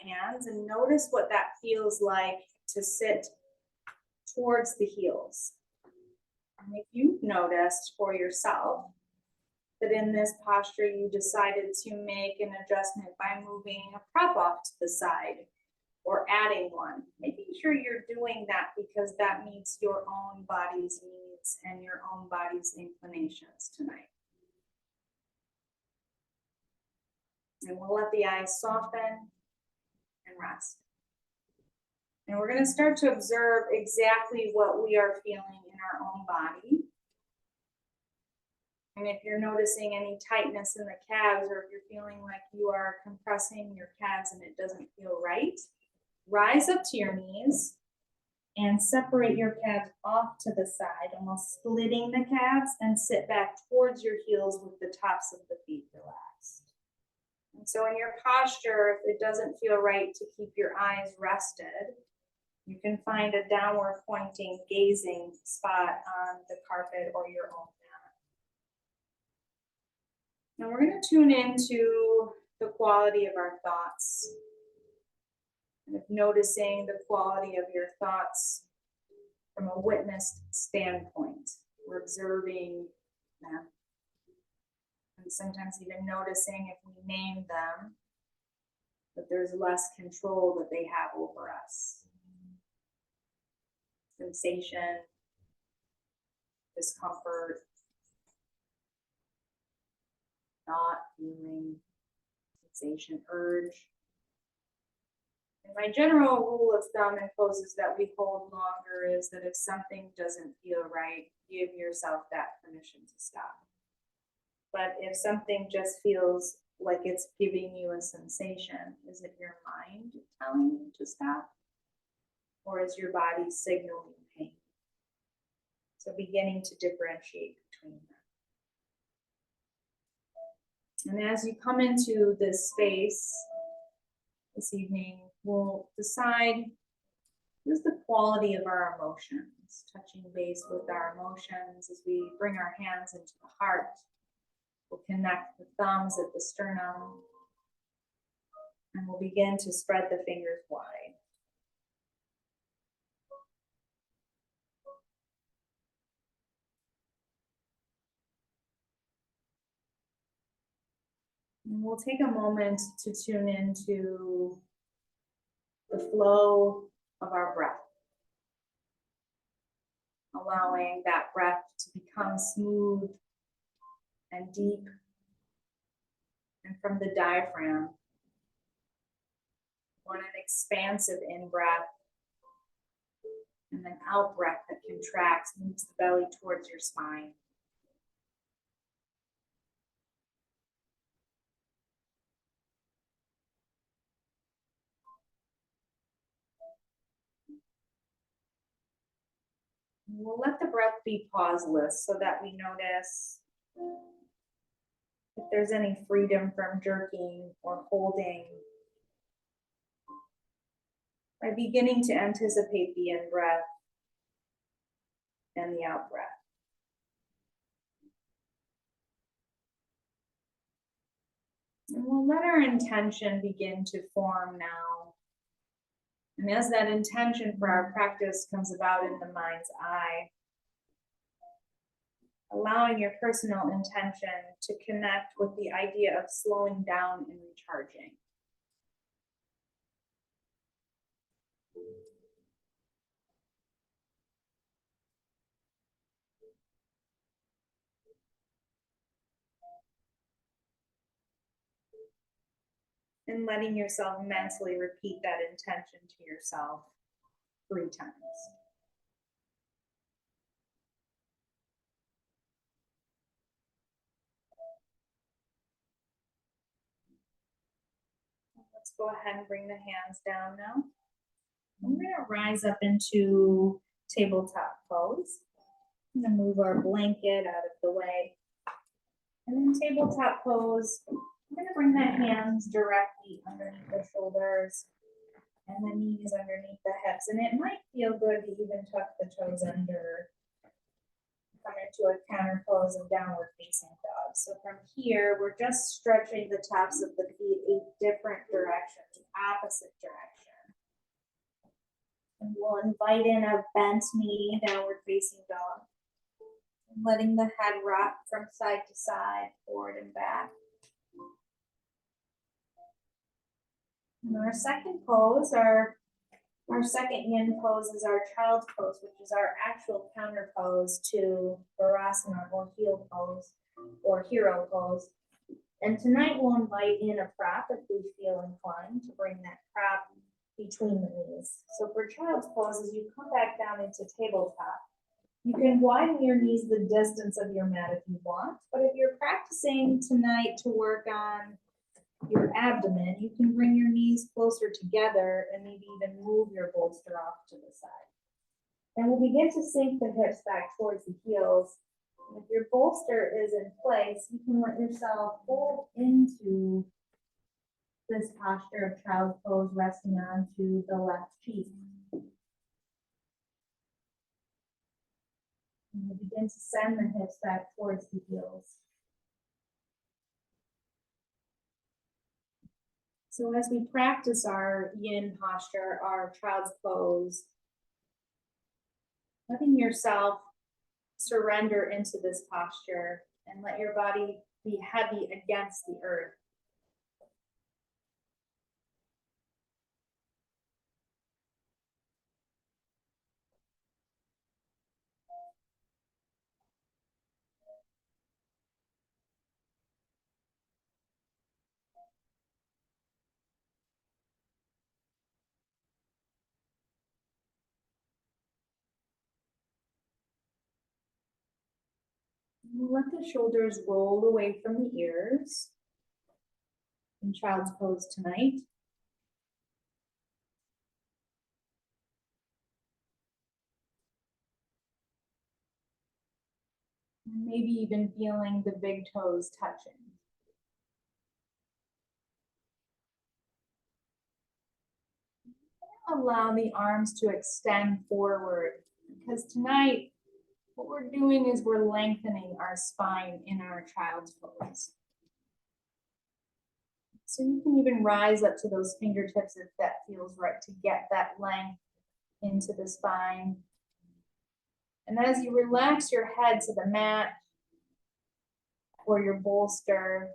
hands and notice what that feels like to sit towards the heels. And if you've noticed for yourself that in this posture you decided to make an adjustment by moving a prop off to the side or adding one, making sure you're doing that because that meets your own body's needs and your own body's inclinations tonight. And we'll let the eyes soften and rest. And we're going to start to observe exactly what we are feeling in our own body. And if you're noticing any tightness in the calves, or if you're feeling like you are compressing your calves and it doesn't feel right, rise up to your knees and separate your calves off to the side, almost splitting the calves, and sit back towards your heels with the tops of the feet relaxed. And so in your posture, if it doesn't feel right to keep your eyes rested, you can find a downward pointing, gazing spot on the carpet or your own mat. Now we're going to tune into the quality of our thoughts. And of noticing the quality of your thoughts from a witnessed standpoint. We're observing them. And sometimes even noticing if we name them, that there's less control that they have over us. Sensation, discomfort, thought, feeling, sensation, urge. And my general rule of thumb and poses that we hold longer is that if something doesn't feel right, give yourself that permission to stop. But if something just feels like it's giving you a sensation, is it your mind telling you to stop? Or is your body signaling pain? So beginning to differentiate between them. And as you come into this space this evening, we'll decide what is the quality of our emotions, touching base with our emotions as we bring our hands into the heart. We'll connect the thumbs at the sternum, and we'll begin to spread the fingers wide. And we'll take a moment to tune into the flow of our breath, allowing that breath to become smooth and deep, and from the diaphragm, on an expansive in-breath, and then out-breath that contracts, moves the belly towards your spine. We'll let the breath be pauseless so that we notice if there's any freedom from jerking or holding, by beginning to anticipate the in-breath and the out-breath. And we'll let our intention begin to form now. And as that intention for our practice comes about in the mind's eye, allowing your personal intention to connect with the idea of slowing down and recharging. And letting yourself mentally repeat that intention to yourself 3 times. Let's go ahead and bring the hands down now. I'm going to rise up into tabletop pose. I'm going to move our blanket out of the way. And then tabletop pose, I'm going to bring the hands directly underneath the shoulders and the knees underneath the hips. And it might feel good to even tuck the toes under come into a counter pose of downward facing dog. So from here, we're just stretching the tops of the feet in different directions, opposite direction. And we'll invite in a bent knee, downward facing dog. And letting the head rock from side to side, forward and back. And our second pose, our second yin pose is our child's pose, which is our actual counter pose to Virasana or heel pose or hero pose. And tonight we'll invite in a prop if we feel inclined to bring that prop between the knees. So for child's pose, as you come back down into tabletop, you can widen your knees the distance of your mat if you want, but if you're practicing tonight to work on your abdomen, you can bring your knees closer together and maybe even move your bolster off to the side. And we'll begin to sink the hips back towards the heels. And if your bolster is in place, you can let yourself fold into this posture of child's pose, resting onto the left cheek. And we'll begin to send the hips back towards the heels. So as we practice our yin posture, our child's pose, letting yourself surrender into this posture and let your body be heavy against the earth. Let the shoulders roll away from the ears in child's pose tonight. Maybe even feeling the big toes touching. Allow the arms to extend forward, because tonight what we're doing is we're lengthening our spine in our child's pose. So you can even rise up to those fingertips if that feels right, to get that length into the spine. And as you relax your head to the mat or your bolster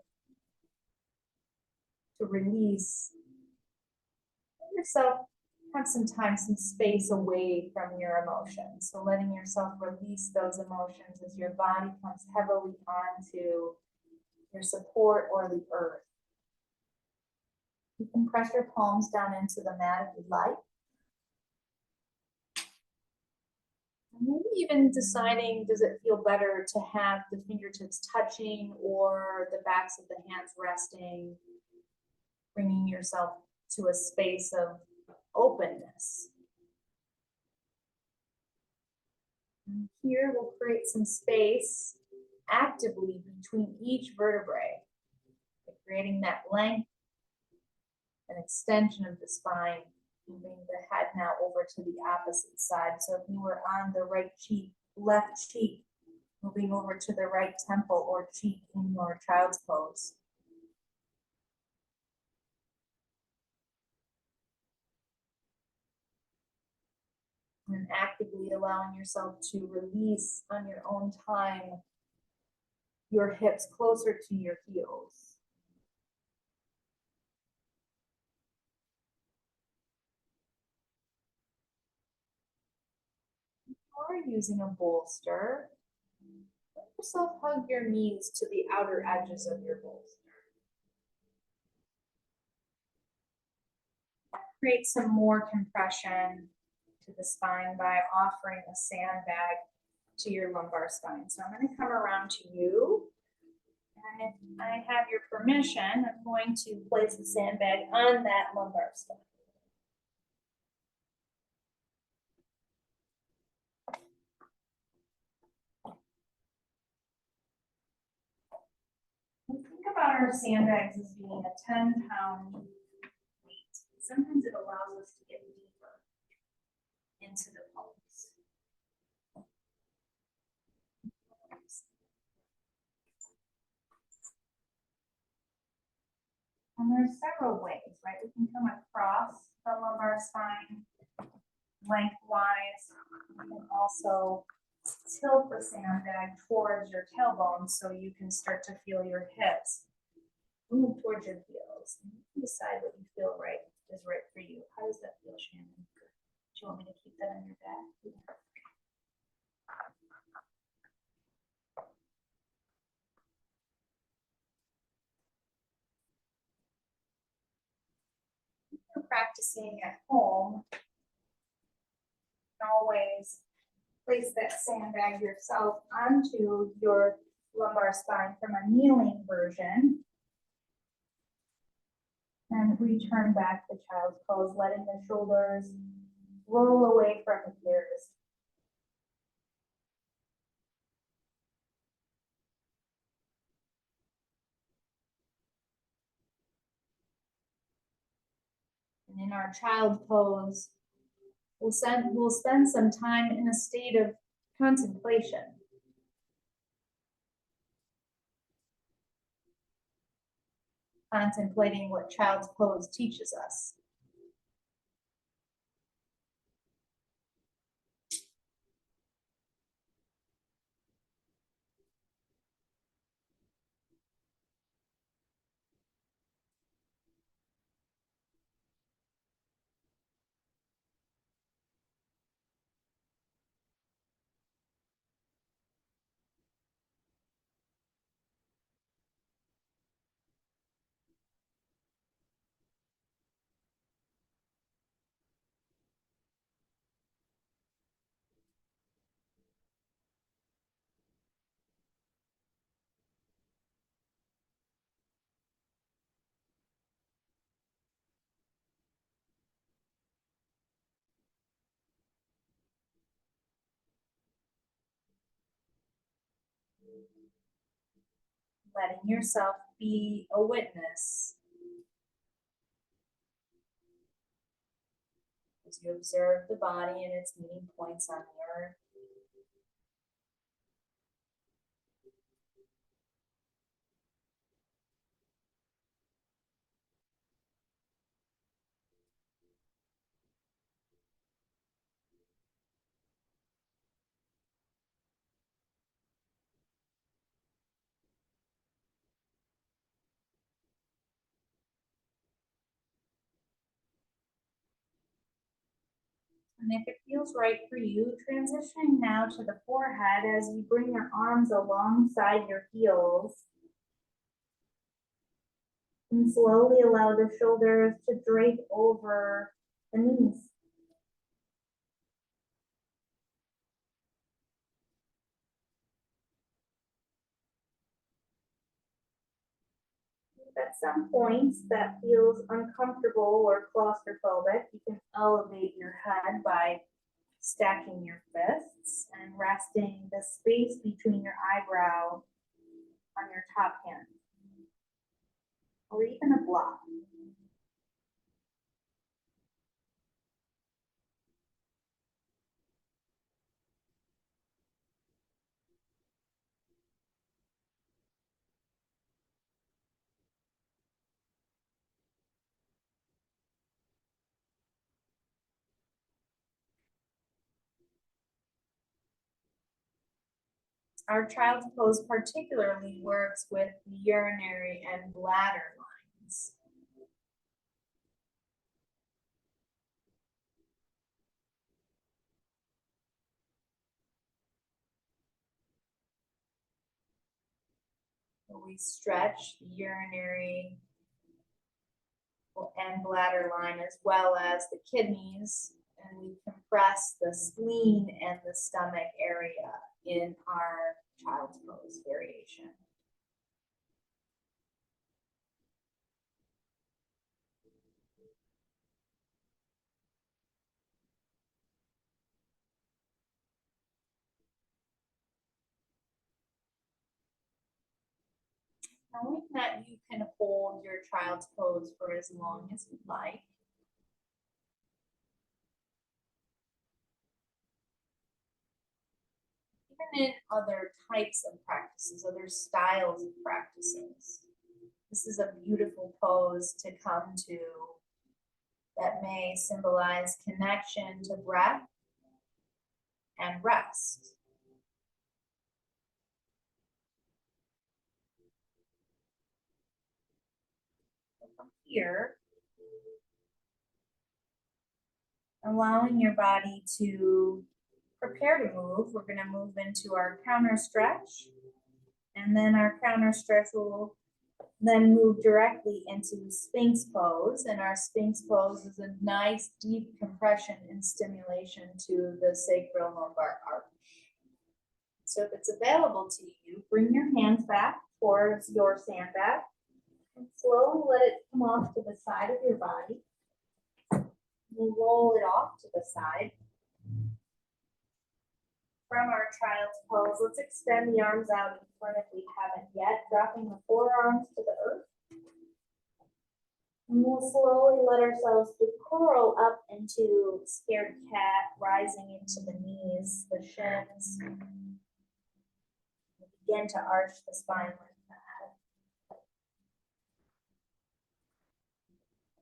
to release, let yourself have some time, some space away from your emotions. So letting yourself release those emotions as your body comes heavily onto your support or the earth. You can press your palms down into the mat if you'd like. And maybe even deciding, does it feel better to have the fingertips touching or the backs of the hands resting, bringing yourself to a space of openness. And here we'll create some space actively between each vertebrae, creating that length and extension of the spine, moving the head now over to the opposite side. So if you were on the right cheek, left cheek, moving over to the right temple or cheek in your child's pose. And actively allowing yourself to release on your own time your hips closer to your heels. If you are using a bolster, let yourself hug your knees to the outer edges of your bolster. Create some more compression to the spine by offering a sandbag to your lumbar spine. So I'm going to come around to you, and if I have your permission, I'm going to place the sandbag on that lumbar spine. And think about our sandbags as being a 10-pound weight. Sometimes it allows us to get deeper into the pose. And there's several ways, right? We can come across the lumbar spine lengthwise. You can also tilt the sandbag towards your tailbone so you can start to feel your hips move towards your heels. And you can decide what you feel right is right for you. How does that feel, Shannon? Do you want me to keep that on your back? If you're practicing at home, you can always place that sandbag yourself onto your lumbar spine from a kneeling version. And return back to child's pose, letting the shoulders roll away from the ears. And in our child pose, we'll spend some time in a state of contemplation. Contemplating what child's pose teaches us. Letting yourself be a witness as you observe the body and its meeting points on the earth. And if it feels right for you, transitioning now to the forehead as you bring your arms alongside your heels. And slowly allow the shoulders to drape over the knees. If at some points that feels uncomfortable or claustrophobic, you can elevate your head by stacking your fists and resting the space between your eyebrow on your top hand, or even a block. Our child's pose particularly works with the urinary and bladder lines. So we stretch the urinary and bladder line as well as the kidneys, and we compress the spleen and the stomach area in our child's pose variation. Knowing that you can hold your child's pose for as long as you'd like. Even in other types of practices, other styles of practices, the This is a beautiful pose to come to that may symbolize connection to breath and rest. From here, allowing your body to prepare to move, we're going to move into our counter stretch, and then our counter stretch will then move directly into Sphinx pose, and our Sphinx pose is a nice deep compression and stimulation to the sacral lumbar arch. So if it's available to you, bring your hands back towards your sandbag and slowly let it come off to the side of your body. We'll roll it off to the side. From our child's pose, let's extend the arms out in front if we haven't yet, dropping the forearms to the earth. And we'll slowly let ourselves curl up into scared cat, rising into the knees, the shins. Begin to arch the spine like that.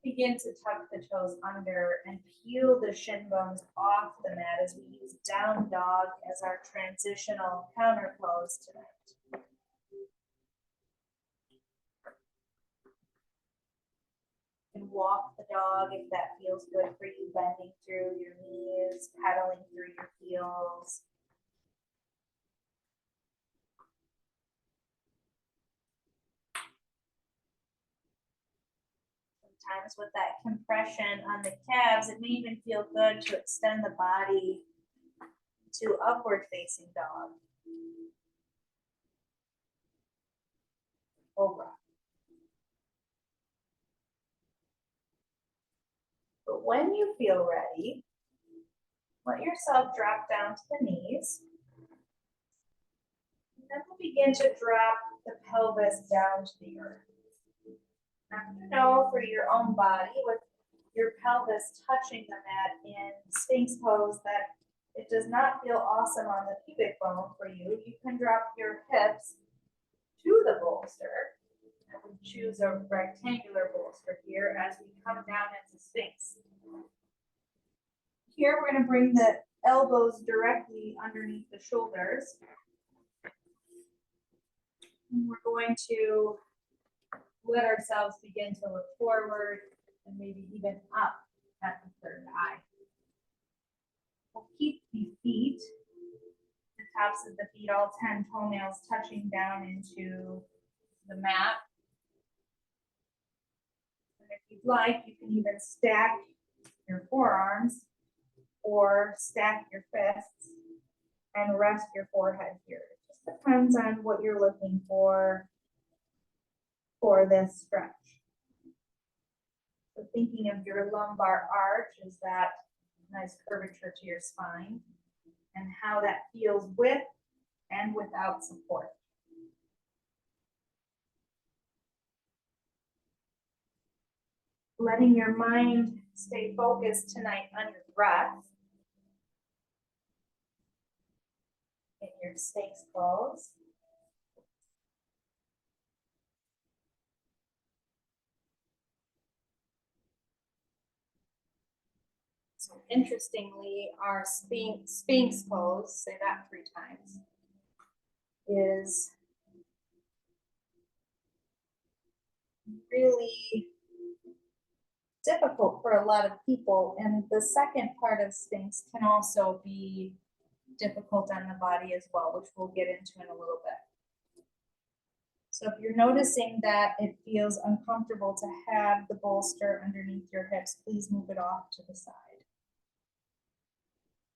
Begin to tuck the toes under and peel the shin bones off the mat as we use down dog as our transitional counter pose tonight. You can walk the dog if that feels good for you, bending through your knees, pedaling through your heels. Sometimes with that compression on the calves, it may even feel good to extend the body to upward facing dog. Cobra. But when you feel ready, let yourself drop down to the knees. And then we'll begin to drop the pelvis down to the earth. Now, you know for your own body, with your pelvis touching the mat in Sphinx pose, that it does not feel awesome on the pubic bone for you. You can drop your hips to the bolster. And we choose a rectangular bolster here as we come down into Sphinx. Here, we're going to bring the elbows directly underneath the shoulders. And we're going to let ourselves begin to look forward and maybe even up at the third eye. We'll keep the feet, the tops of the feet, all 10 toenails touching down into the mat. And if you'd like, you can even stack your forearms or stack your fists and rest your forehead here. It just depends on what you're looking for this stretch. So thinking of your lumbar arch is that nice curvature to your spine and how that feels with and without support. Letting your mind stay focused tonight on your breath in your Sphinx pose. So interestingly, our Sphinx pose, say that 3 times, is really difficult for a lot of people. And the second part of Sphinx can also be difficult on the body as well, which we'll get into in a little bit. So if you're noticing that it feels uncomfortable to have the bolster underneath your hips, please move it off to the side.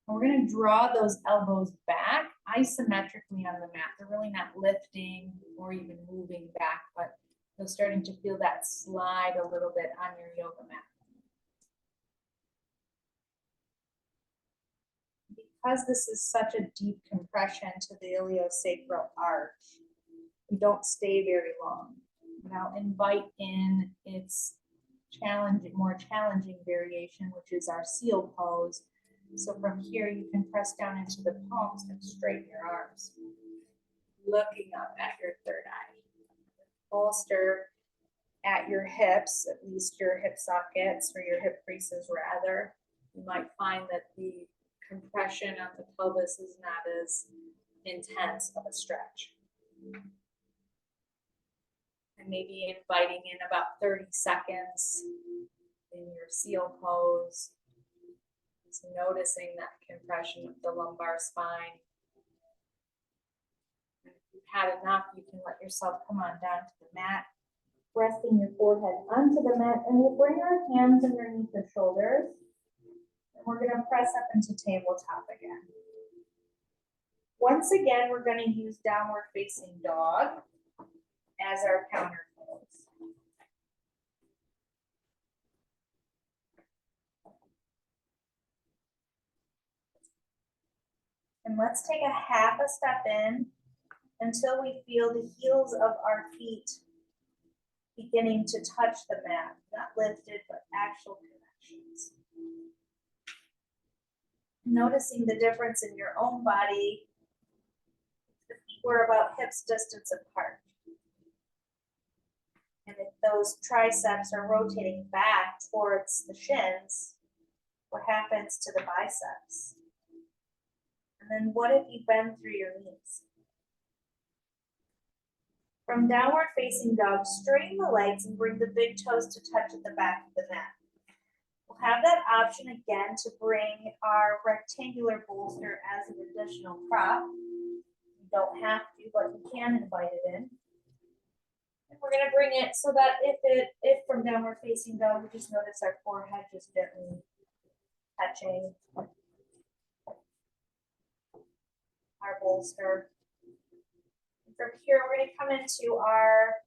And we're going to draw those elbows back isometrically on the mat. They're really not lifting or even moving back, but you're starting to feel that slide a little bit on your yoga mat. Because this is such a deep compression to the iliosacral arch, we don't stay very long. Now invite in its more challenging variation, which is our seal pose. So from here, you can press down into the palms and straighten your arms, looking up at your third eye. Bolster at your hips, at least your hip sockets or your hip creases rather. You might find that the compression of the pelvis is not as intense of a stretch. And maybe inviting in about 30 seconds in your seal pose. Just noticing that compression of the lumbar spine. And if you've had enough, you can let yourself come on down to the mat, resting your forehead onto the mat, and we'll bring our hands underneath the shoulders. And we're going to press up into tabletop again. Once again, we're going to use downward facing dog as our counter pose. And let's take a half a step in until we feel the heels of our feet beginning to touch the mat, not lifted, but actual connections. Noticing the difference in your own body. The feet were about hips distance apart. And if those triceps are rotating back towards the shins, what happens to the biceps? And then what if you bend through your knees? From downward facing dog, straighten the legs and bring the big toes to touch at the back of the mat. We'll have that option again to bring our rectangular bolster as an additional prop. You don't have to, but you can invite it in. And we're going to bring it so that if from downward facing dog, we just notice our forehead just gently touching our bolster. And from here, we're going to come into our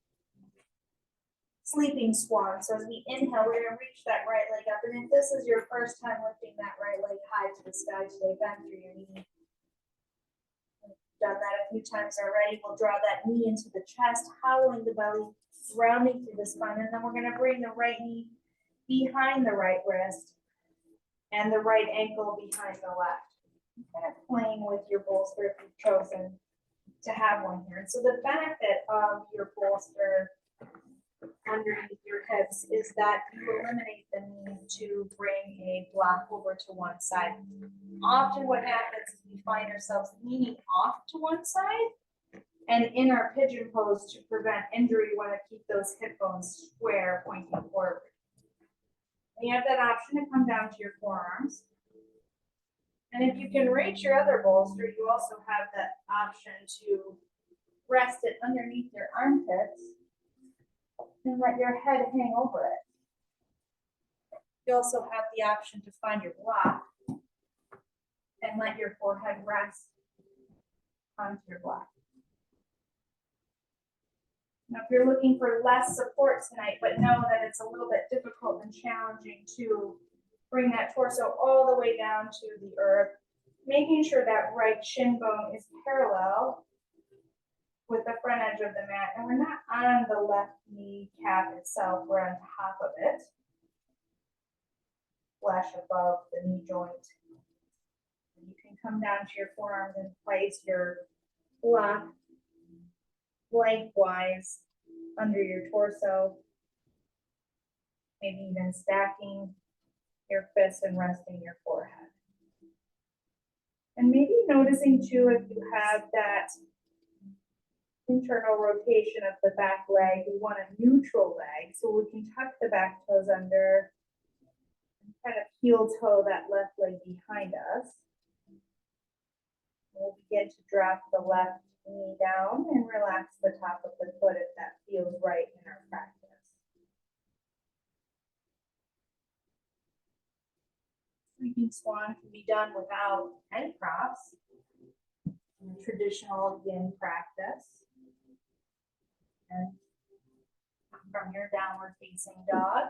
sleeping swan. So as we inhale, we're going to reach that right leg up. And if this is your first time lifting that right leg high to the sky today, bend through your knee. Done that a few times already. We'll draw that knee into the chest, hollowing the belly, rounding through the spine, and then we're going to bring the right knee behind the right wrist and the right ankle behind the left. Kind of playing with your bolster if you've chosen to have one here. And so the benefit of your bolster underneath your hips is that you eliminate the need to bring a block over to one side. Often what happens is we find ourselves leaning off to one side and in our pigeon pose to prevent injury, you want to keep those hip bones square pointing forward. And you have that option to come down to your forearms. And if you can reach your other bolster, you also have that option to rest it underneath your armpits and let your head hang over it. You also have the option to find your block and let your forehead rest onto your block. Now, if you're looking for less support tonight, but know that it's a little bit difficult and challenging to bring that torso all the way down to the earth, making sure that right shin bone is parallel with the front edge of the mat, and we're not on the left knee cap itself, we're on top of it, flesh above the knee joint. And you can come down to your forearms and place your block lengthwise under your torso, maybe even stacking your fists and resting your forehead. And maybe noticing too if you have that internal rotation of the back leg, we want a neutral leg, so we can tuck the back toes under and kind of heel toe that left leg behind us. We'll begin to drop the left knee down and relax the top of the foot if that feels right in our practice. Sleeping swan can be done without any props in traditional yin practice. And from your downward facing dog,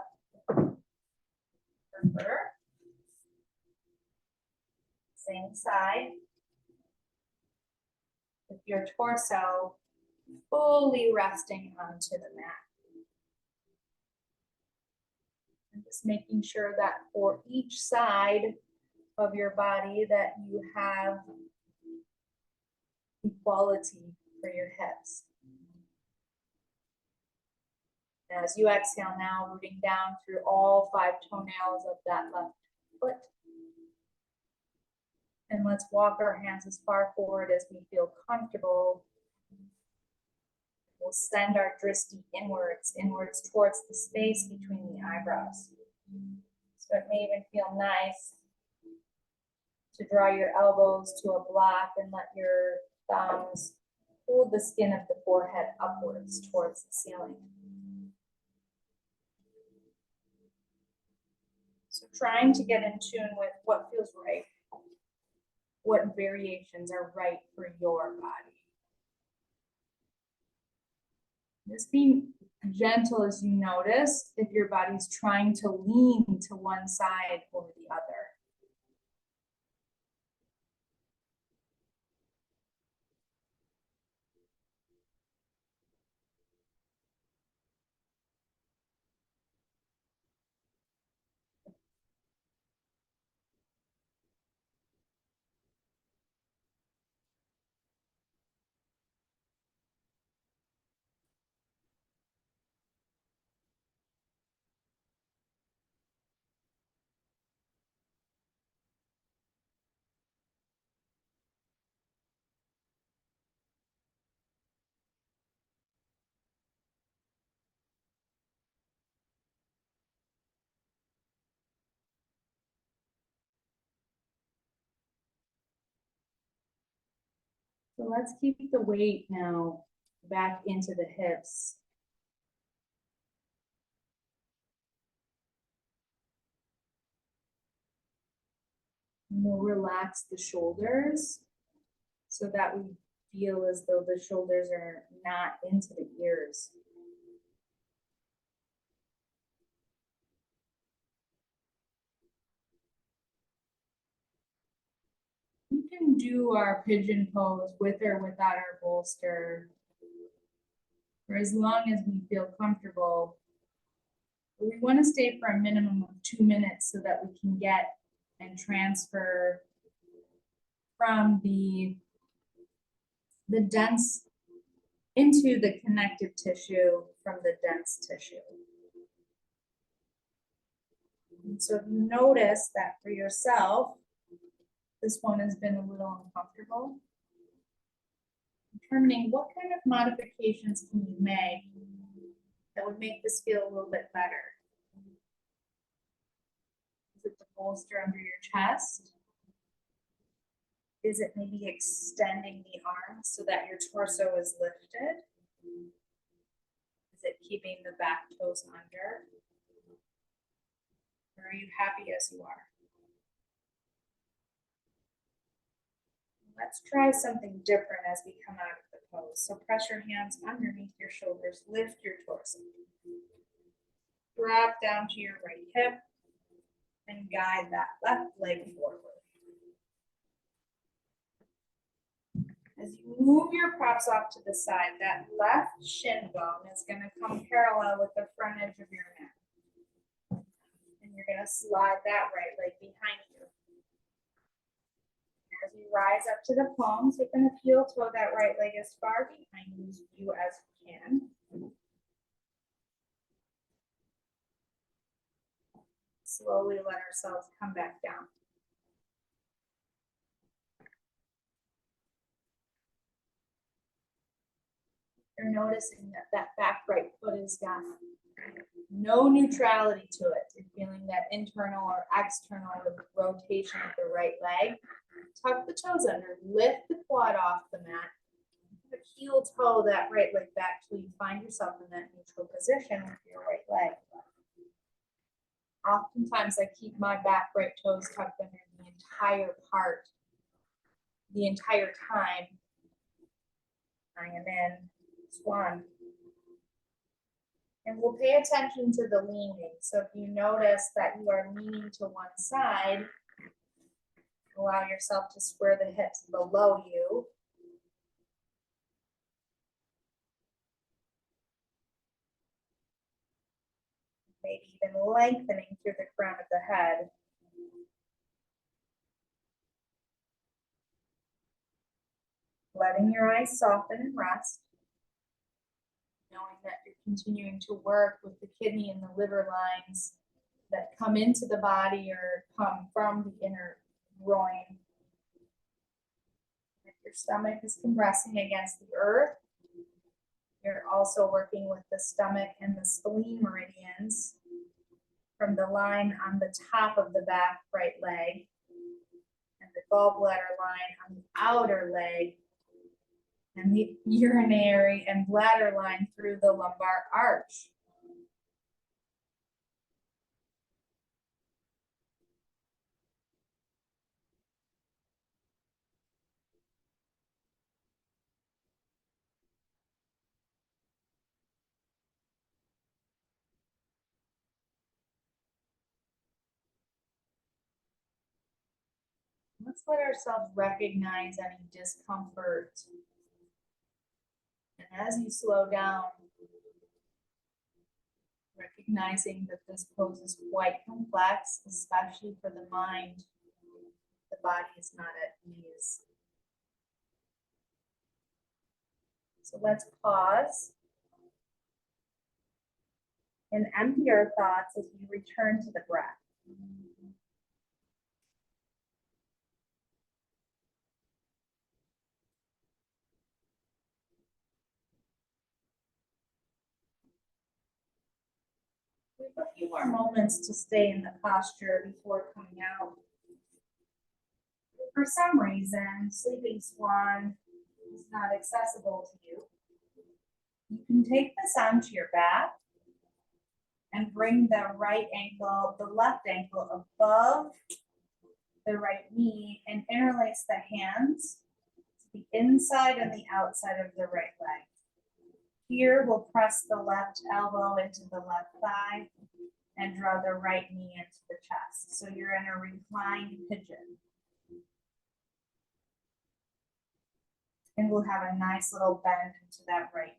same side, with your torso fully resting onto the mat. And just making sure that for each side of your body that you have equality for your hips. As you exhale now, rooting down through all 5 toenails of that left foot. And let's walk our hands as far forward as we feel comfortable. We'll send our drishti inwards towards the space between the eyebrows. So it may even feel nice to draw your elbows to a block and let your thumbs hold the skin of the forehead upwards towards the ceiling. So trying to get in tune with what feels right, what variations are right for your body. Just being gentle as you notice if your body's trying to lean to one side or the other. So let's keep the weight now back into the hips. And we'll relax the shoulders so that we feel as though the shoulders are not into the ears. We can do our pigeon pose with or without our bolster for as long as we feel comfortable. But we want to stay for a minimum of 2 minutes so that we can get and transfer from the dense into the connective tissue from the dense tissue. And so if you notice that for yourself, this one has been a little uncomfortable, determining what kind of modifications can you make that would make this feel a little bit better. Is it the bolster under your chest? Is it maybe extending the arms so that your torso is lifted? Is it keeping the back toes under? Or are you happy as you are? Let's try something different as we come out of the pose. So press your hands underneath your shoulders, lift your torso. Drop down to your right hip and guide that left leg forward. As you move your props off to the side, that left shin bone is going to come parallel with the front edge of your neck. And you're going to slide that right leg behind you. As you rise up to the palms, you're going to heel toe that right leg as far behind you as you can. Slowly let ourselves come back down. You're noticing that that back right foot has got no neutrality to it. You're feeling that internal or external rotation of the right leg. Tuck the toes under, lift the quad off the mat. Heel toe that right leg back till you find yourself in that neutral position with your right leg. Oftentimes I keep my back right toes tucked under the entire part, the entire time I am in swan. And we'll pay attention to the leaning. So if you notice that you are leaning to one side, allow yourself to square the hips below you. Maybe even lengthening through the crown of the head. Letting your eyes soften and rest. Knowing that you're continuing to work with the kidney and the liver lines that come into the body or come from the inner groin. If your stomach is compressing against the earth, you're also working with the stomach and the spleen meridians from the line on the top of the back right leg and the gallbladder line on the outer leg and the urinary and bladder line through the lumbar arch. Let's let ourselves recognize any discomfort. And as you slow down, recognizing that this pose is quite complex, especially for the mind, the body is not at ease. So let's pause and empty our thoughts as we return to the breath. We have a few more moments to stay in the posture before coming out. For some reason, sleeping swan is not accessible to you. You can take this onto your back and bring the right ankle, the left ankle above the right knee and interlace the hands to the inside and the outside of the right leg. Here, we'll press the left elbow into the left thigh and draw the right knee into the chest. So you're in a reclined pigeon. And we'll have a nice little bend into that right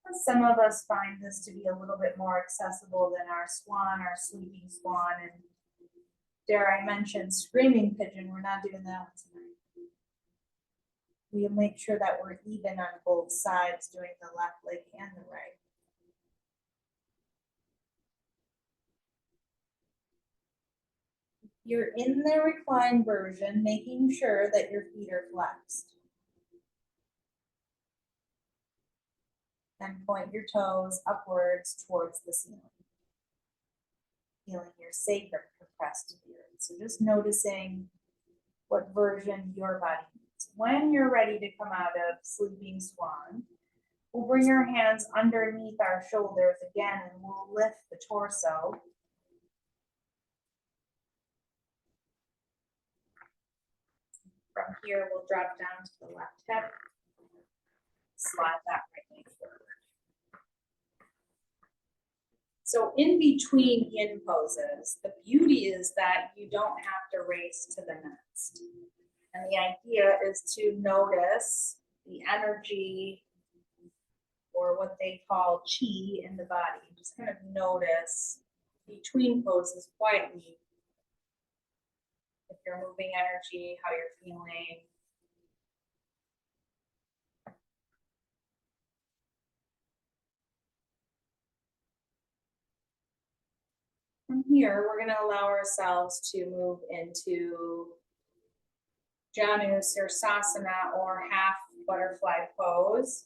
knee. Some of us find this to be a little bit more accessible than our swan, our sleeping swan, and dare I mention screaming pigeon. We're not doing that one tonight. We'll make sure that we're even on both sides, doing the left leg and the right. You're in the reclined version, making sure that your feet are flexed. And point your toes upwards towards the ceiling. Feeling your sacrum compressed to the earth. So just noticing what version your body needs. When you're ready to come out of sleeping swan, we'll bring our hands underneath our shoulders again and we'll lift the torso. From here, we'll drop down to the left hip. Slide that right leg forward. So in between yin poses, the beauty is that you don't have to race to the next. And the idea is to notice the energy or what they call chi in the body. Just kind of notice between poses quietly if you're moving energy, how you're feeling. From here, we're going to allow ourselves to move into Janu Sirsasana or half butterfly pose.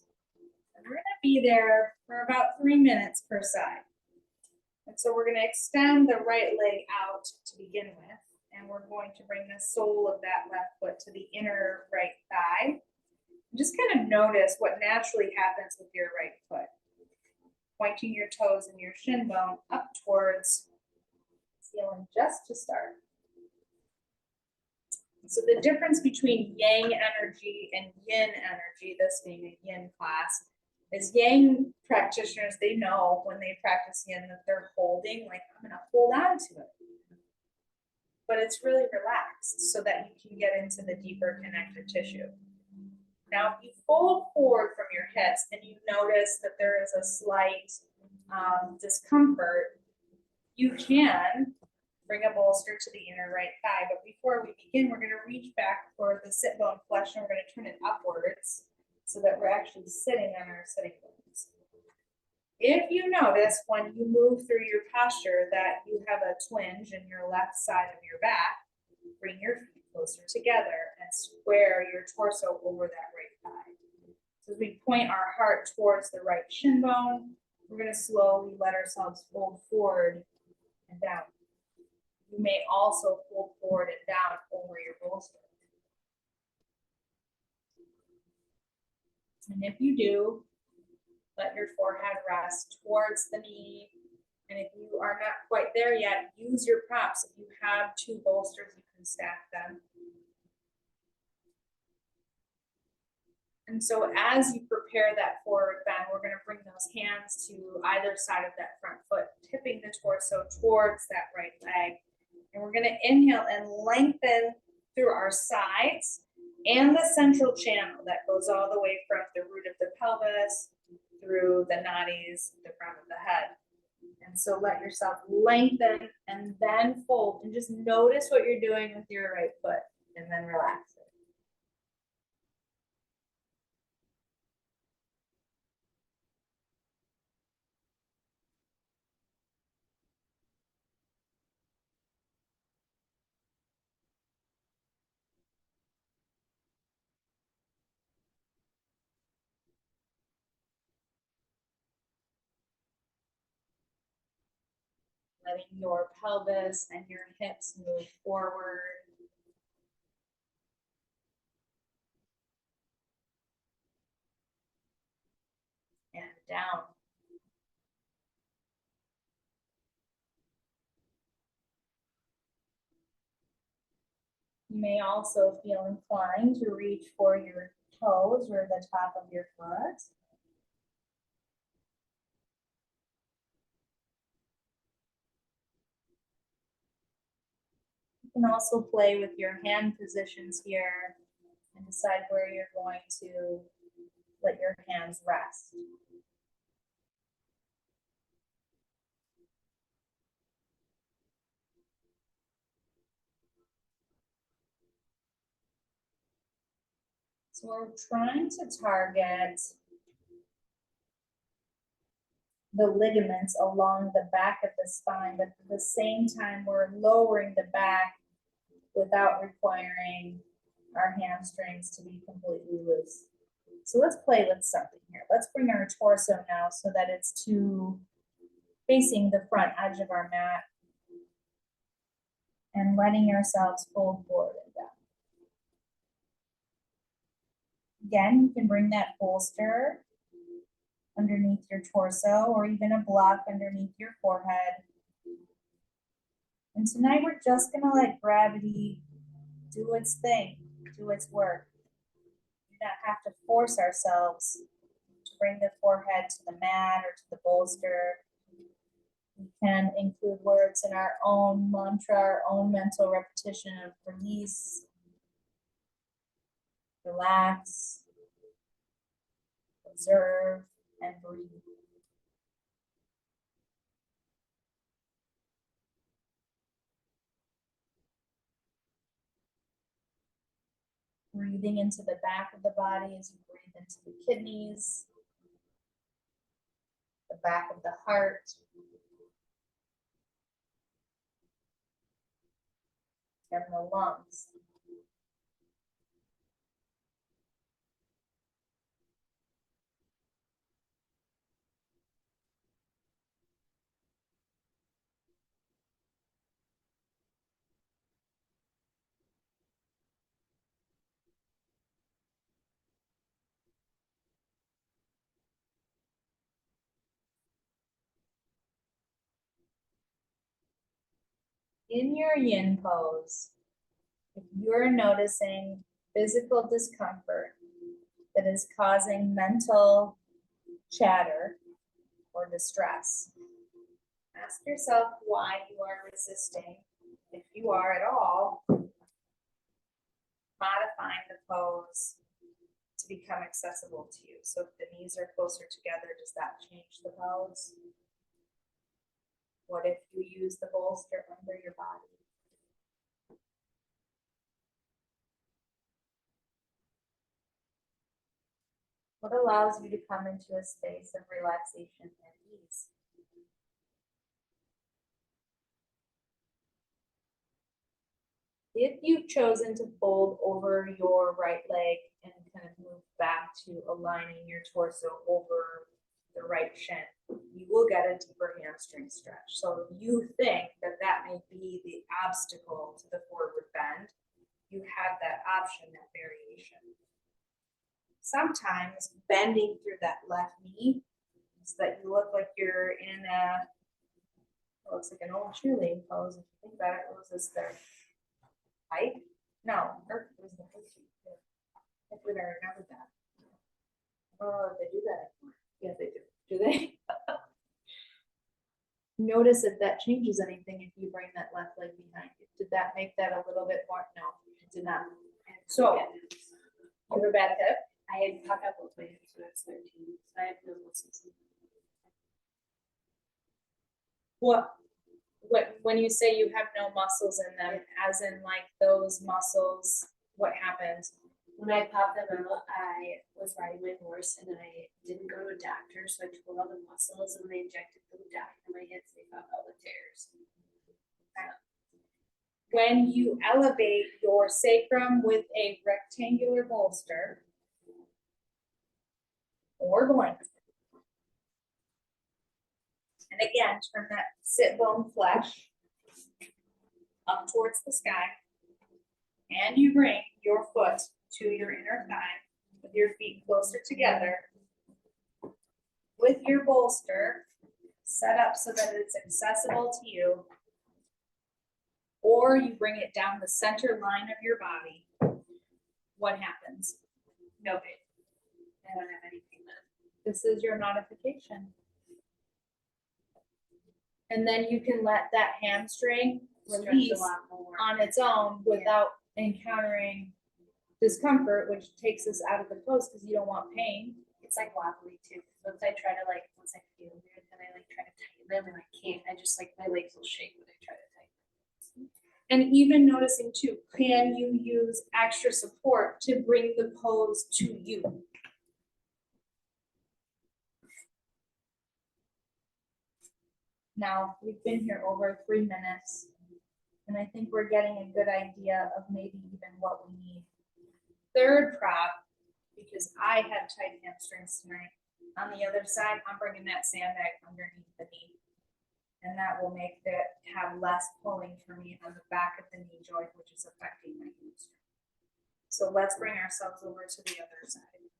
And we're going to be there for about 3 minutes per side. And so we're going to extend the right leg out to begin with. And we're going to bring the sole of that left foot to the inner right thigh. And just kind of notice what naturally happens with your right foot. Pointing your toes and your shin bone up towards ceiling just to start. So the difference between yang energy and yin energy, this being a yin class, is yang practitioners, they know when they practice yin that they're holding, like I'm gonna hold on to it. But it's really relaxed so that you can get into the deeper connective tissue. Now, if you fold forward from your hips and you notice that there is a slight discomfort, you can bring a bolster to the inner right thigh. But before we begin, we're going to reach back for the sit bone flexion. We're going to turn it upwards. so that we're actually sitting on our sitting bones. If you notice when you move through your posture that you have a twinge in your left side of your back, bring your feet closer together and square your torso over that right thigh. So as we point our heart towards the right shin bone, we're going to slowly let ourselves fold forward and down. You may also fold forward and down over your bolster. And if you do, let your forehead rest towards the knee. And if you are not quite there yet, use your props. If you have two bolsters, you can stack them. And so as you prepare that forward bend, we're going to bring those hands to either side of that front foot, tipping the torso towards that right leg. And we're going to inhale and lengthen through our sides and the central channel that goes all the way from the root of the pelvis through the nadis, the front of the head. And so let yourself lengthen and then fold, and just notice what you're doing with your right foot and then relax it. Letting your pelvis and your hips move forward. And down. You may also feel inclined to reach for your toes or the top of your foot. You can also play with your hand positions here and decide where you're going to let your hands rest. So we're trying to target the ligaments along the back of the spine, but at the same time, we're lowering the back without requiring our hamstrings to be completely loose. So let's play with something here. Let's bring our torso now so that it's facing the front edge of our mat and letting ourselves fold forward and down. Again, you can bring that bolster underneath your torso or even a block underneath your forehead. And tonight we're just gonna let gravity do its thing, do its work. We do not have to force ourselves to bring the forehead to the mat or to the bolster. We can include words in our own mantra, our own mental repetition of release, relax, observe, and breathe. Breathing into the back of the body as you breathe into the kidneys, the back of the heart, and the lungs. In your yin pose, if you're noticing physical discomfort that is causing mental chatter or distress, ask yourself why you are resisting, if you are at all, modifying the pose to become accessible to you. So if the knees are closer together, does that change the pose? What if you use the bolster under your body? What allows you to come into a space of relaxation and ease? If you've chosen to fold over your right leg and kind of move back to aligning your torso over the right shin, you will get a deeper hamstring stretch. So if you think that that may be the obstacle to the forward bend, you have that option, that variation. Sometimes bending through that left knee so that you look like you're in it looks like an old cheerleading pose. If you think about it, what was this there? Pike? No, it was the pike. I believe I remembered that. Oh, they do that anymore. Yes, they do. Do they? Notice if that changes anything if you bring that left leg behind you. Did that make that a little bit more? No, it did not. So, you have a bad hip? I had popped out both my hips when I was 13, so I have no muscles. When you say you have no muscles in them, as in like those muscles, what happens? When I popped them out, I was riding my horse and I didn't go to a doctor, so I tore all the muscles and they injected them down in my hips. They found all the tears. When you elevate your sacrum with a rectangular bolster or blanket, and again, turn that sit bone flesh up towards the sky, and you bring your foot to your inner thigh with your feet closer together, with your bolster set up so that it's accessible to you, or you bring it down the center line of your body, what happens? No pain. I don't have anything then. This is your notification. And then you can let that hamstring release on its own without encountering discomfort, which takes us out of the pose because you don't want pain. It's like wobbly too. Once I try to once I feel weird, then I try to tighten them and I can't. I just my legs will shake when I try to tighten them. And even noticing too, can you use extra support to bring the pose to you? Now, we've been here over 3 minutes, and I think we're getting a good idea of maybe even what we need. Third prop, because I have tight hamstrings tonight. On the other side, I'm bringing that sandbag underneath the knee, and that will make it have less pulling for me on the back of the knee joint, which is affecting my hamstring. So let's bring ourselves over to the other side.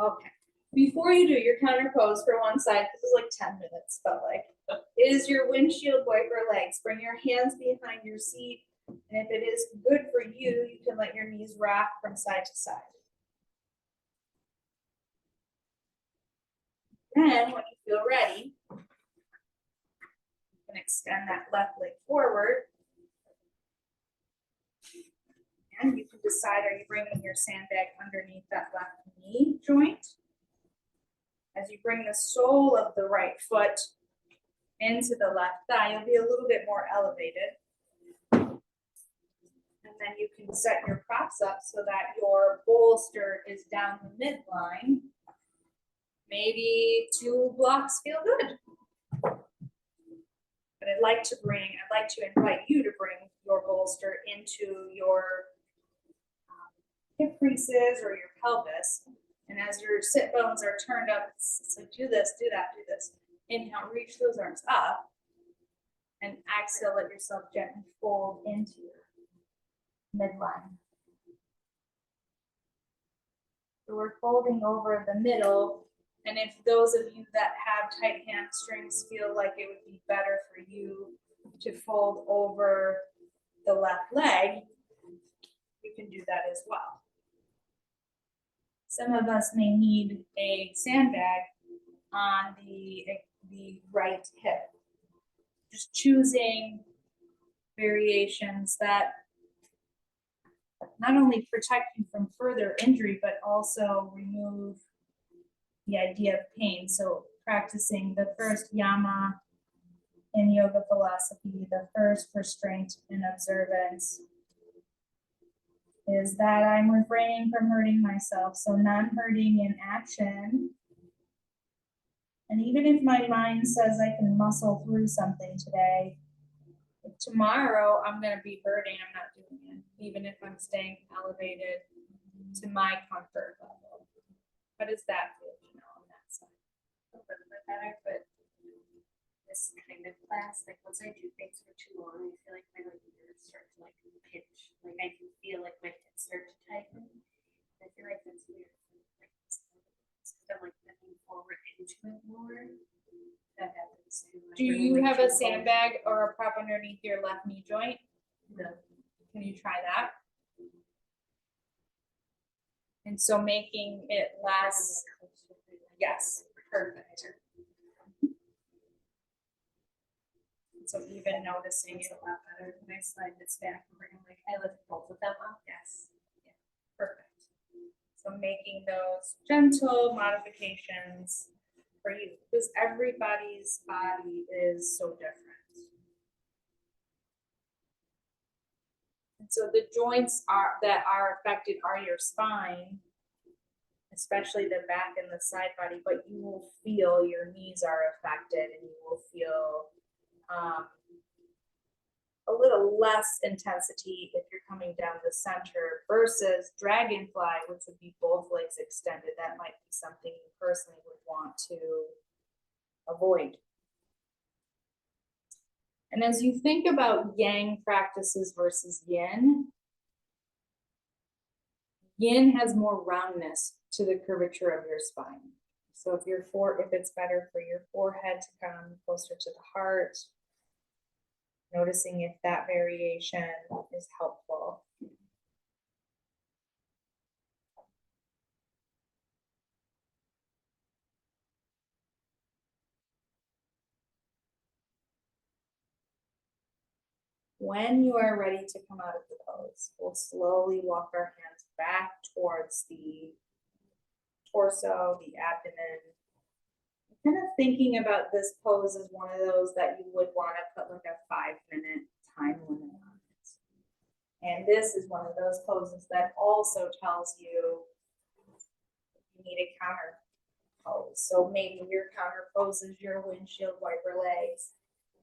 Okay. Before you do your counter pose for one side, this is like 10 minutes, but is your windshield wiper legs. Bring your hands behind your seat, and if it is good for you, you can let your knees rock from side to side. Then, when you feel ready, you can extend that left leg forward, and you can decide, are you bringing your sandbag underneath that left knee joint? As you bring the sole of the right foot into the left thigh, you'll be a little bit more elevated. And then you can set your props up so that your bolster is down the midline. Maybe 2 blocks feel good. But I'd like to invite you to bring your bolster into your hip creases or your pelvis. And as your sit bones are turned up, so do this, do that, do this. Inhale, reach those arms up. And exhale, let yourself gently fold into your midline. So we're folding over the middle. And if those of you that have tight hamstrings feel like it would be better for you to fold over the left leg, you can do that as well. Some of us may need a sandbag on the right hip. Just choosing variations that not only protect you from further injury, but also remove the idea of pain. So practicing the first yama in yoga philosophy, the first restraint and observance. is that I'm refraining from hurting myself. So non-hurting in action. And even if my mind says I can muscle through something today, if tomorrow I'm going to be hurting, I'm not doing it, even if I'm staying elevated to my comfort level. How does that feel, on that side? A little bit better, but this kind of class, like once I do things for too long, I feel like my ears start to like pinch. Like I can feel like my hips start to tighten. I feel like that's weird. Like I'm like looking forward into it more. That happens too. Do you have a sandbag or a prop underneath your left knee joint? No. Can you try that? And so making it less, yes, perfect. So even noticing It's it, a lot better when I slide this back over and like I lift both of them up. yes, yeah, perfect. So making those gentle modifications for you, because everybody's body is so different. And so the joints that are affected are your spine, especially the back and the side body, but you will feel your knees are affected and you will feel a little less intensity if you're coming down the center versus dragonfly, which would be both legs extended. That might be something you personally would want to avoid. And as you think about yang practices versus yin, yin has more roundness to the curvature of your spine. So if it's better for your forehead to come closer to the heart, noticing if that variation is helpful. When you are ready to come out of the pose, we'll slowly walk our hands back towards the torso, the abdomen. Kind of thinking about this pose as one of those that you would want to put like a 5-minute time limit on it. And this is one of those poses that also tells you need a counter pose. So maybe your counter pose is your windshield wiper legs.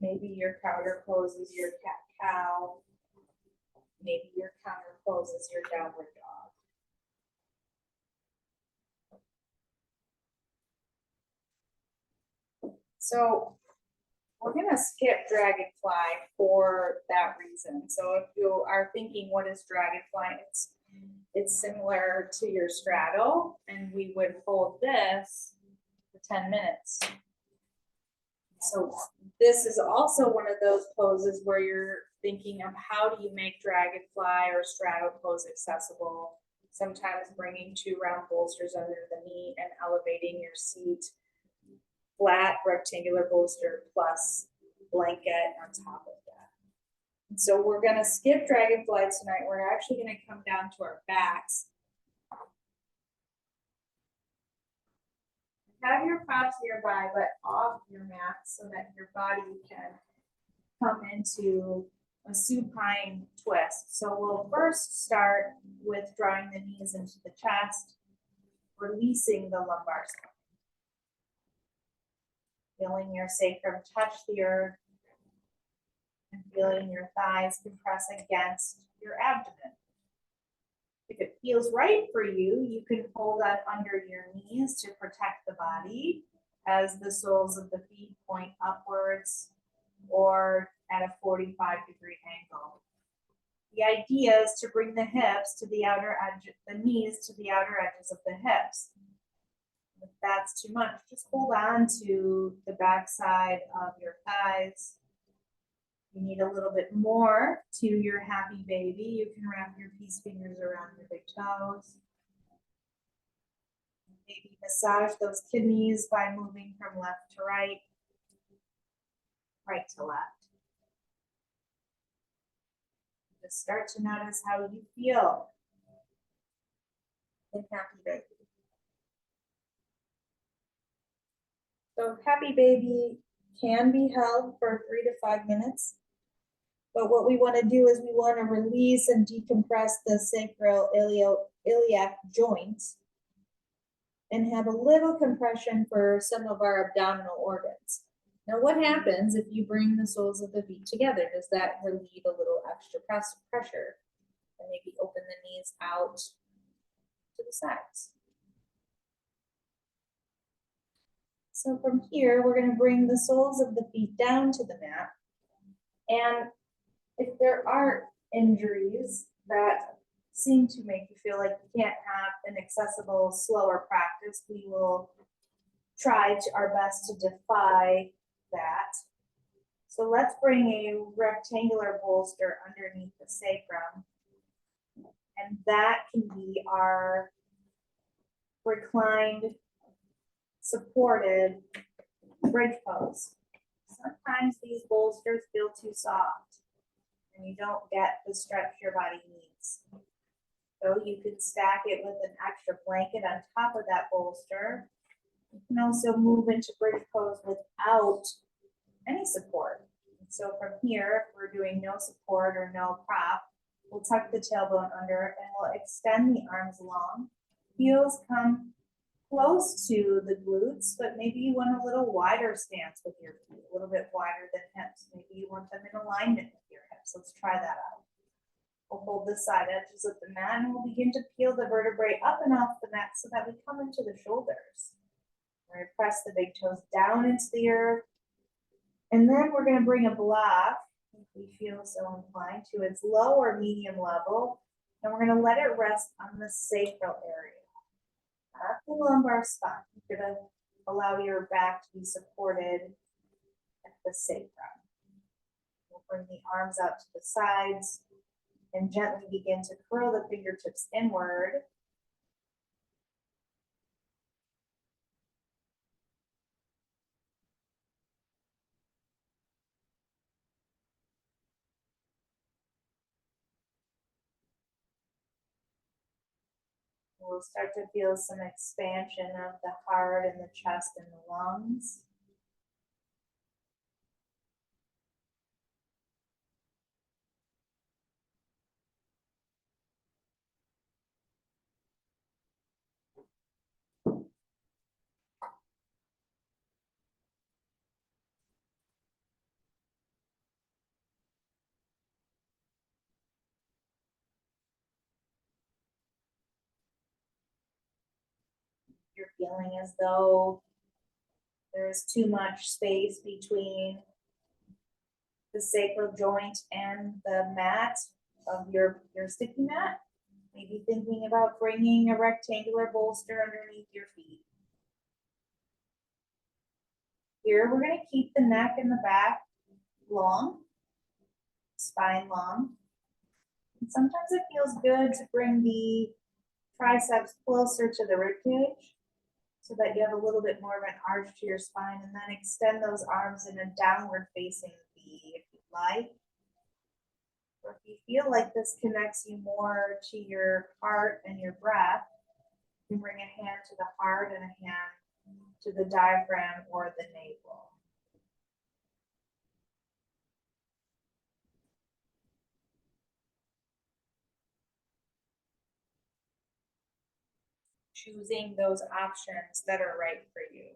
Maybe your counter pose is your cat-cow. Maybe your counter pose is your downward dog. So we're gonna skip dragonfly for that reason. So if you are thinking, what is dragonfly? It's similar to your straddle, and we would hold this for 10 minutes. So this is also one of those poses where you're thinking of how do you make dragonfly or straddle pose accessible. Sometimes bringing 2 round bolsters under the knee and elevating your seat, flat rectangular bolster plus blanket on top of that. And so we're gonna skip dragonfly tonight. We're actually gonna come down to our backs. Have your props nearby, but off your mat so that your body can come into a supine twist. So we'll first start with drawing the knees into the chest, releasing the lumbar spine. Feeling your sacrum touch the earth and feeling your thighs compress against your abdomen. If it feels right for you, you can hold that under your knees to protect the body as the soles of the feet point upwards or at a 45-degree angle. The idea is to bring the hips to the outer edge, the knees to the outer edges of the hips. If that's too much, just hold on to the backside of your thighs. You need a little bit more to your happy baby. You can wrap your peace fingers around your big toes. Maybe massage those kidneys by moving from left to right, right to left. Just start to notice how you feel in happy baby. So happy baby can be held for 3 to 5 minutes. But what we want to do is we want to release and decompress the sacral iliac joint and have a little compression for some of our abdominal organs. Now, what happens if you bring the soles of the feet together? Does that relieve a little extra pressure? And maybe open the knees out to the sides. So from here, we're going to bring the soles of the feet down to the mat. And if there are injuries that seem to make you feel like you can't have an accessible, slower practice, we will try our best to defy that. So let's bring a rectangular bolster underneath the sacrum. And that can be our reclined, supported bridge pose. Sometimes these bolsters feel too soft and you don't get the stretch your body needs. So you can stack it with an extra blanket on top of that bolster. You can also move into bridge pose without any support. So from here, if we're doing no support or no prop, we'll tuck the tailbone under and we'll extend the arms long. Heels come close to the glutes, but maybe you want a little wider stance with your feet, a little bit wider than hips. Maybe you want them in alignment with your hips. Let's try that out. We'll hold the side edges of the mat and we'll begin to peel the vertebrae up and off the mat so that we come into the shoulders. We're going to press the big toes down into the earth. And then we're going to bring a block, if we feel so inclined, to its low or medium level. And we're going to let it rest on the sacral area. Not the lumbar spine. You're going to allow your back to be supported at the sacrum. We'll bring the arms out to the sides and gently begin to curl the fingertips inward. We'll start to feel some expansion of the heart and the chest and the lungs. You're feeling as though there is too much space between the sacral joint and the mat of your sticky mat. Maybe thinking about bringing a rectangular bolster underneath your feet. Here, we're going to keep the neck and the back long, spine long. And sometimes it feels good to bring the triceps closer to the rib cage so that you have a little bit more of an arch to your spine, and then extend those arms in a downward facing V if you'd like. Or if you feel like this connects you more to your heart and your breath, you can bring a hand to the heart and a hand to the diaphragm or the navel. Choosing those options that are right for you.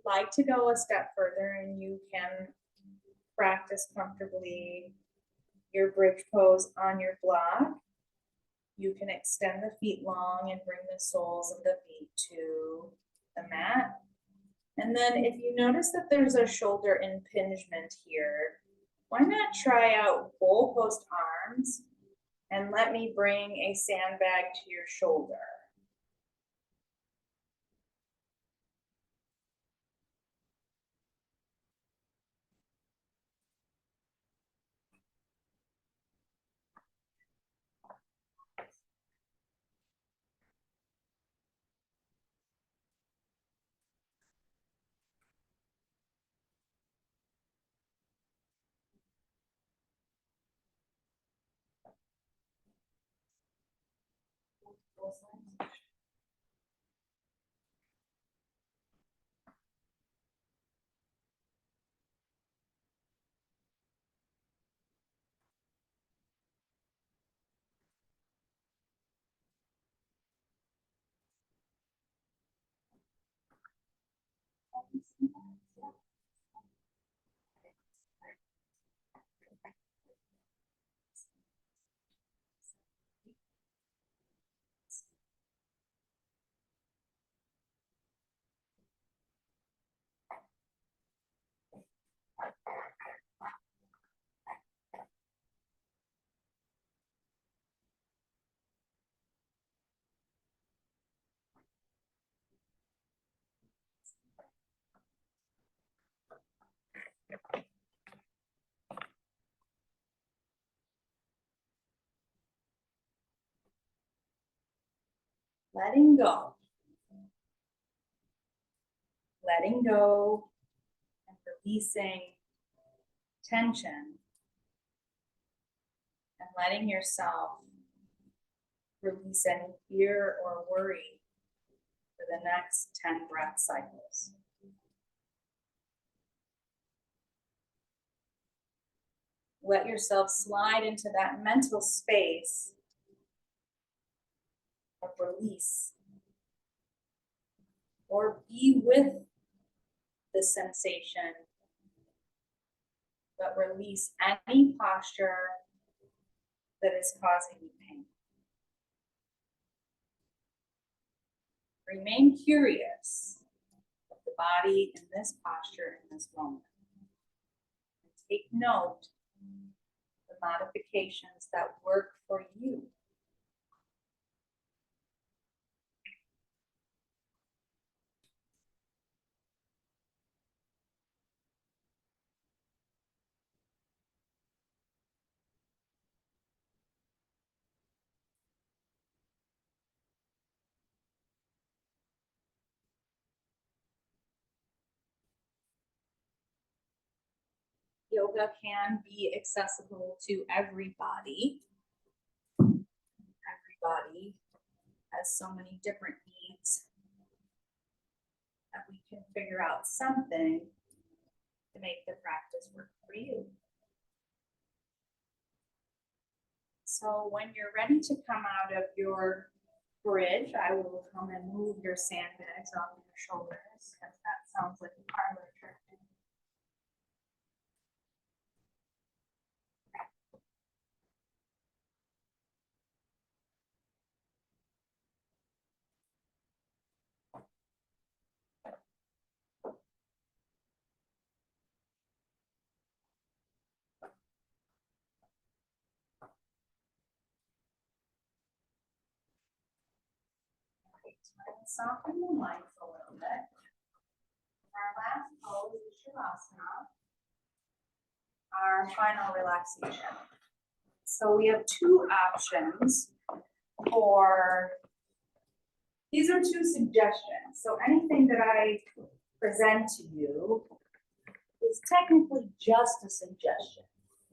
Like to go a step further and you can practice comfortably your bridge pose on your block. You can extend the feet long and bring the soles of the feet to the mat. And then if you notice that there's a shoulder impingement here, why not try out goal post arms and let me bring a sandbag to your shoulder. sides. Letting go. Letting go and releasing tension and letting yourself release any fear or worry for the next 10 breath cycles. Let yourself slide into that mental space of release, or be with the sensation, but release any posture that is causing you pain. Remain curious of the body in this posture in this moment. And take note of the modifications that work for you. Yoga can be accessible to everybody. Everybody has so many different needs that we can figure out something to make the practice work for you. So when you're ready to come out of your bridge, I will come and move your sandbags off your shoulders, because that sounds like a parlor trick. And soften the legs a little bit. Our last pose is Shavasana, our final relaxation. So we have two options for, these are two suggestions. So anything that I present to you is technically just a suggestion.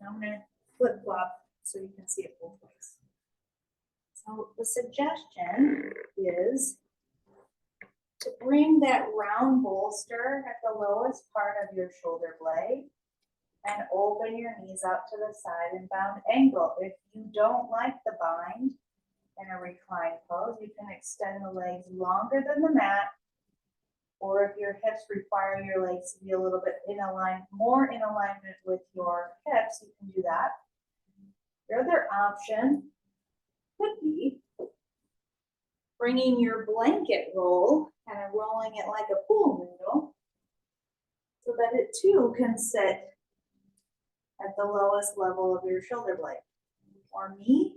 I'm going to flip flop so you can see it both ways. So the suggestion is to bring that round bolster at the lowest part of your shoulder blade and open your knees out to the side in bound angle. If you don't like the bind in a reclined pose, you can extend the legs longer than the mat, or if your hips require your legs to be a little bit more in alignment with your hips, you can do that. Your other option could be bringing your blanket roll, kind of rolling it like a pool noodle, so that it too can sit at the lowest level of your shoulder blade. For me,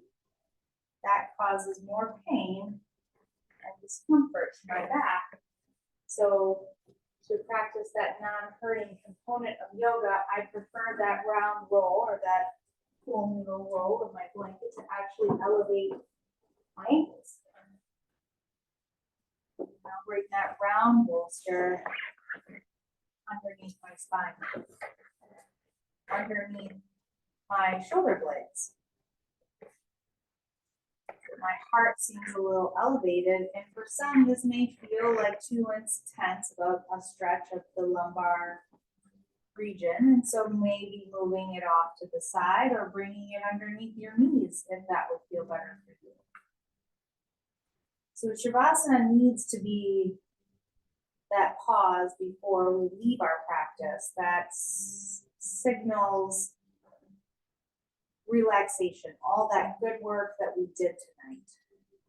that causes more pain and discomfort to my back. So to practice that non-hurting component of yoga, I prefer that round roll or that pool noodle roll of my blanket to actually elevate my ankles. Now bring that round bolster underneath my spine, underneath my shoulder blades. My heart seems a little elevated, and for some, this may feel like too intense of a stretch of the lumbar region, and so maybe moving it off to the side or bringing it underneath your knees if that would feel better for you. So Shavasana needs to be that pause before we leave our practice that signals relaxation, all that good work that we did tonight.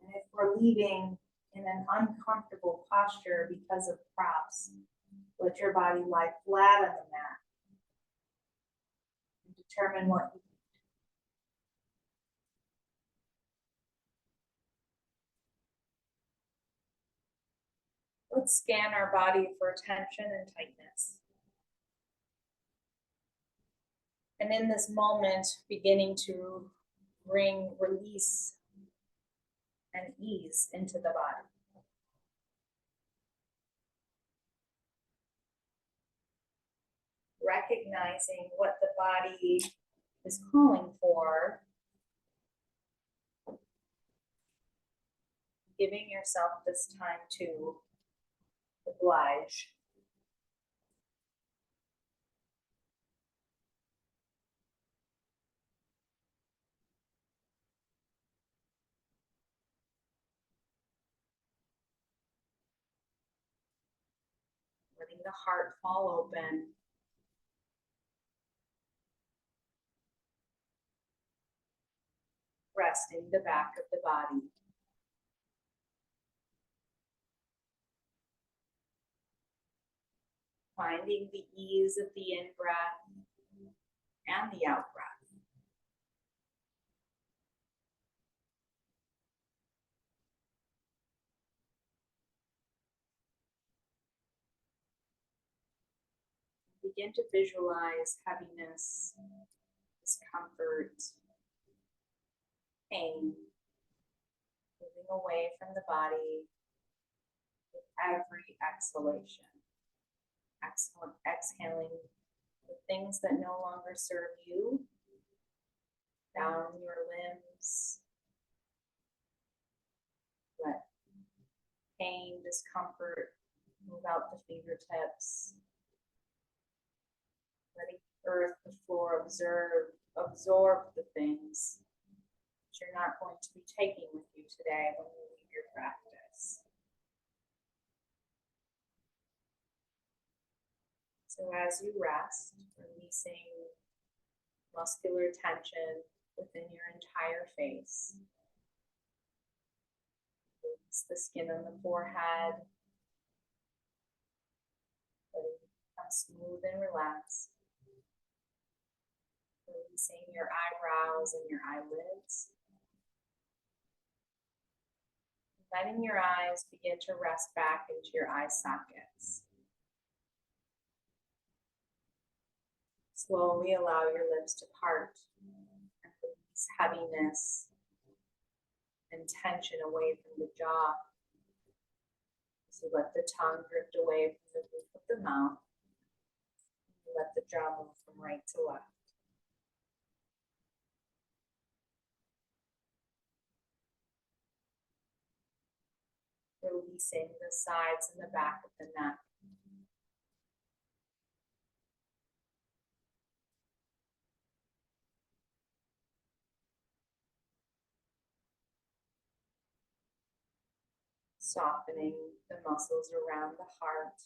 And if we're leaving in an uncomfortable posture because of props, let your body lie flat on the mat and determine what you need. Let's scan our body for tension and tightness. And in this moment, beginning to bring release and ease into the body. Recognizing what the body is calling for. Giving yourself this time to oblige. Letting the heart fall open. Resting the back of the body. Finding the ease of the in-breath and the out-breath. Begin to visualize heaviness, discomfort, pain, moving away from the body with every exhalation. Exhaling the things that no longer serve you down your limbs. Let pain, discomfort move out the fingertips. Letting the earth, the floor absorb the things that you're not going to be taking with you today when you leave your practice. So as you rest, releasing muscular tension within your entire face. Release the skin on the forehead. Letting it become smooth and relaxed. Releasing your eyebrows and your eyelids. Letting your eyes begin to rest back into your eye sockets. Slowly allow your lips to part and release heaviness and tension away from the jaw. So let the tongue drift away from the roof of the mouth. Let the jaw move from right to left. Releasing the sides and the back of the neck. Softening the muscles around the heart.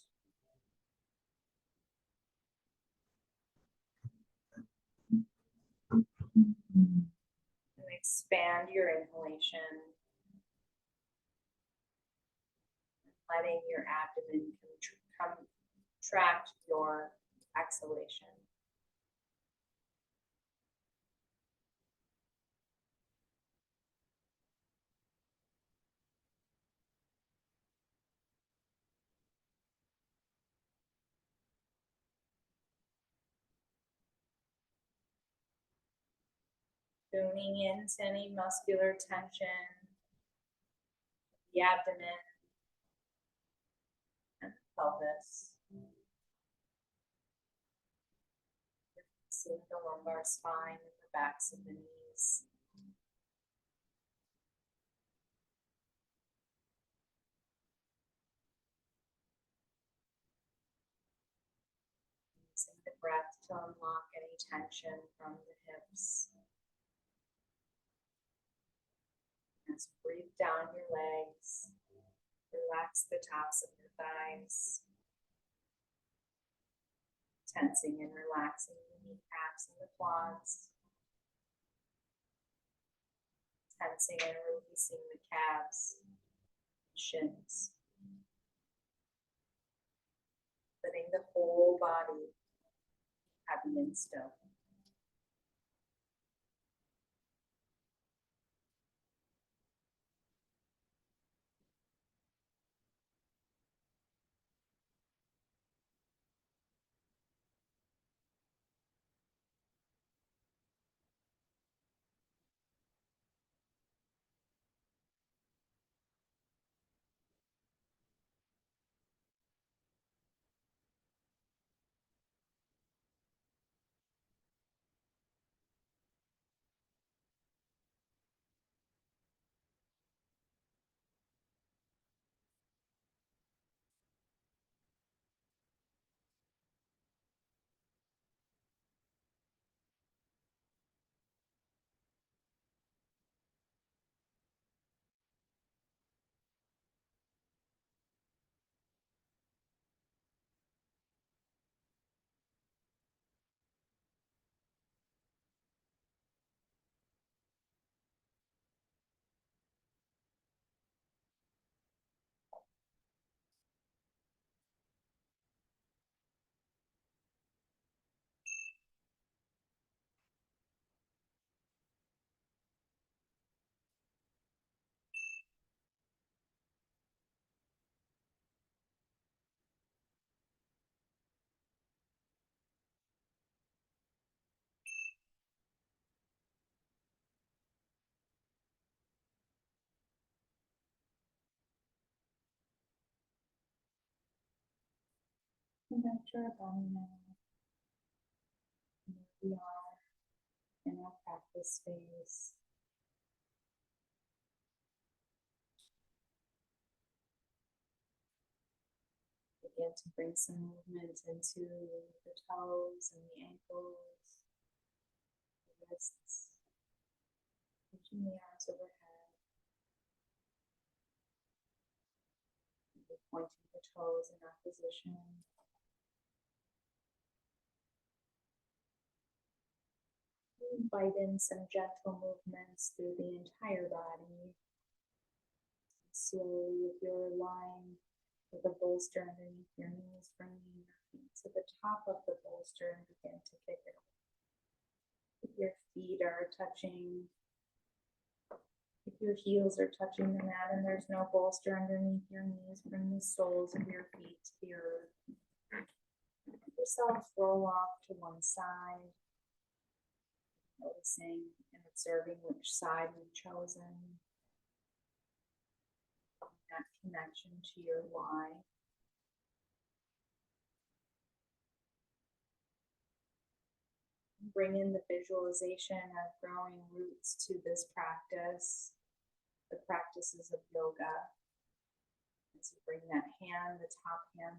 And expand your inhalation. Letting your abdomen contract your exhalation. Tuning into any muscular tension, the abdomen and the pelvis. Seeing the lumbar spine and the backs of the knees. breath to unlock any tension from the hips. Just breathe down your legs. Relax the tops of your thighs. Tensing and relaxing the kneecaps and the quads. Tensing and releasing the calves, shins. Letting the whole body heavy and still. Come back to our body now. Here we are in our practice space. Begin to bring some movement into the toes and the ankles, the wrists, reaching the arms overhead, pointing the toes in our position. Invite in some gentle movements through the entire body. Slowly, if you're lying with a bolster underneath your knees, bringing your feet to the top of the bolster and begin to kick it up. If your feet are touching, if your heels are touching the mat and there's no bolster underneath your knees, bring the soles of your feet to the earth. Let yourself roll off to one side, noticing and observing which side you've chosen. That connection to your why. Bring in the visualization of growing roots to this practice, the practices of yoga. As you bring that hand, the top hand,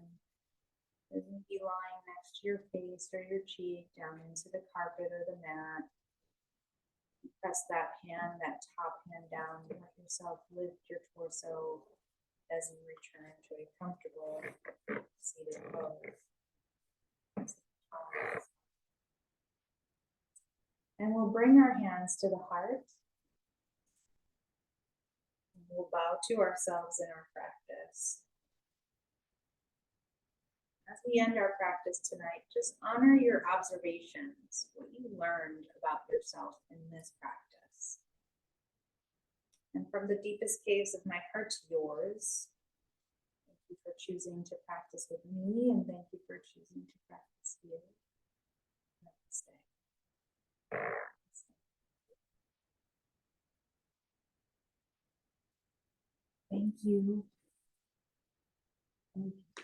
doesn't be lying next to your face or your cheek, down into the carpet or the mat. Press that hand, that top hand down. Let yourself lift your torso as you return to a comfortable seated pose. And we'll bring our hands to the heart. And we'll bow to ourselves in our practice. As we end our practice tonight, just honor your observations, what you learned about yourself in this practice. And from the deepest caves of my heart to yours, thank you for choosing to practice with me, and thank you for choosing to practice here. Namaste. Thank you. Thank you.